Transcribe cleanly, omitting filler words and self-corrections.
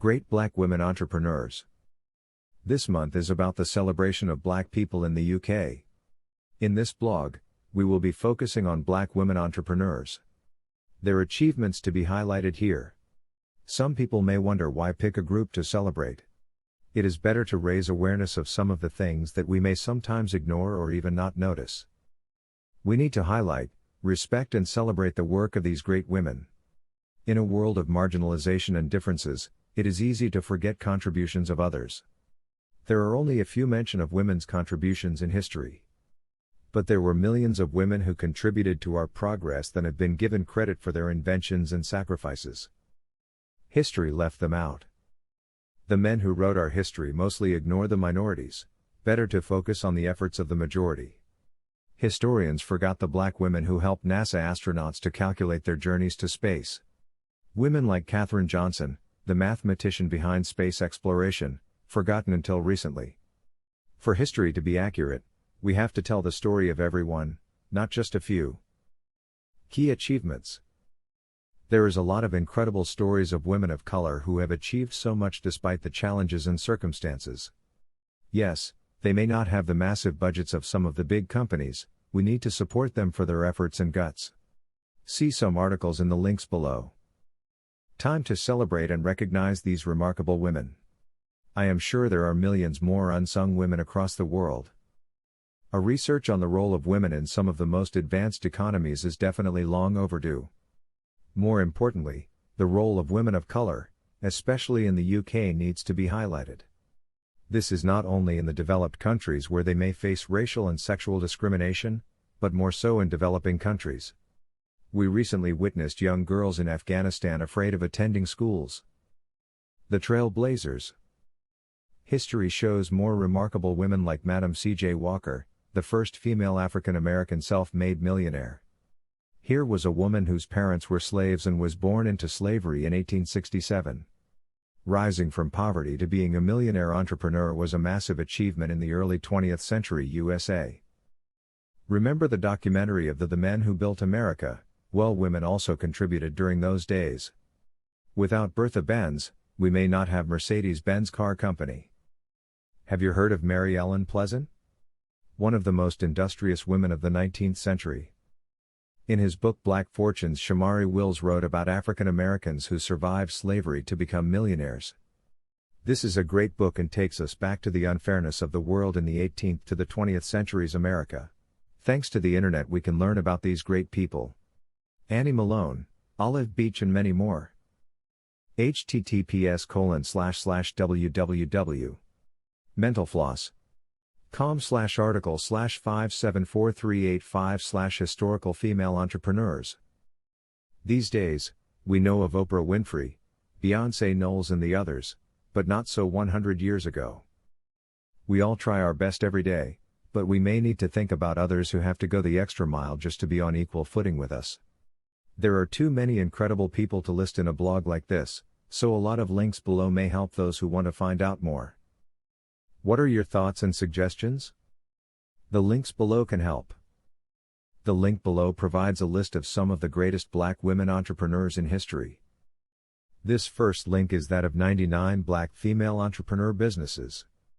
Great Black Women Entrepreneurs. This month is about the celebration of Black people in the UK. In this blog, we will be focusing on Black women entrepreneurs. Their achievements to be highlighted here. Some people may wonder why pick a group to celebrate. It is better to raise awareness of some of the things that we may sometimes ignore or even not notice. We need to highlight, respect and celebrate the work of these great women. In a world of marginalization and differences, it is easy to forget contributions of others. There are only a few mention of women's contributions in history. But there were millions of women who contributed to our progress that have been given credit for their inventions and sacrifices. History left them out. The men who wrote our history mostly ignore the minorities, better to focus on the efforts of the majority. Historians forgot the Black women who helped NASA astronauts to calculate their journeys to space. Women like Katherine Johnson, the mathematician behind space exploration, forgotten until recently. For history to be accurate, we have to tell the story of everyone, not just a few. Key achievements. There is a lot of incredible stories of women of color who have achieved so much despite the challenges and circumstances. Yes, they may not have the massive budgets of some of the big companies, we need to support them for their efforts and guts. See some articles in the links below. Time to celebrate and recognize these remarkable women. I am sure there are millions more unsung women across the world. A research on the role of women in some of the most advanced economies is definitely long overdue. More importantly, the role of women of color, especially in the UK, needs to be highlighted. This is not only in the developed countries where they may face racial and sexual discrimination, but more so in developing countries. We recently witnessed young girls in Afghanistan afraid of attending schools. The Trailblazers. History shows more remarkable women like Madam C.J. Walker, the first female African-American self-made millionaire. Here was a woman whose parents were slaves and was born into slavery in 1867. Rising from poverty to being a millionaire entrepreneur was a massive achievement in the early 20th century USA. Remember the documentary of The Men Who Built America? Well, women also contributed during those days. Without Bertha Benz, we may not have Mercedes-Benz Car Company. Have you heard of Mary Ellen Pleasant? One of the most industrious women of the 19th century. In his book Black Fortunes, Shamari Wills wrote about African Americans who survived slavery to become millionaires. This is a great book and takes us back to the unfairness of the world in the 18th to the 20th century's America. Thanks to the internet we can learn about these great people. Annie Malone, Olive Beach and many more. https://www. mentalfloss.com/article/57438/historical female entrepreneurs. These days, we know of Oprah Winfrey, Beyoncé Knowles and the others, but not so 100 years ago. We all try our best every day, but we may need to think about others who have to go the extra mile just to be on equal footing with us. There are too many incredible people to list in a blog like this, so a lot of links below may help those who want to find out more. What are your thoughts and suggestions? The links below can help. The link below provides a list of some of the greatest Black women entrepreneurs in history. This first link is that of 99 Black female entrepreneur businesses.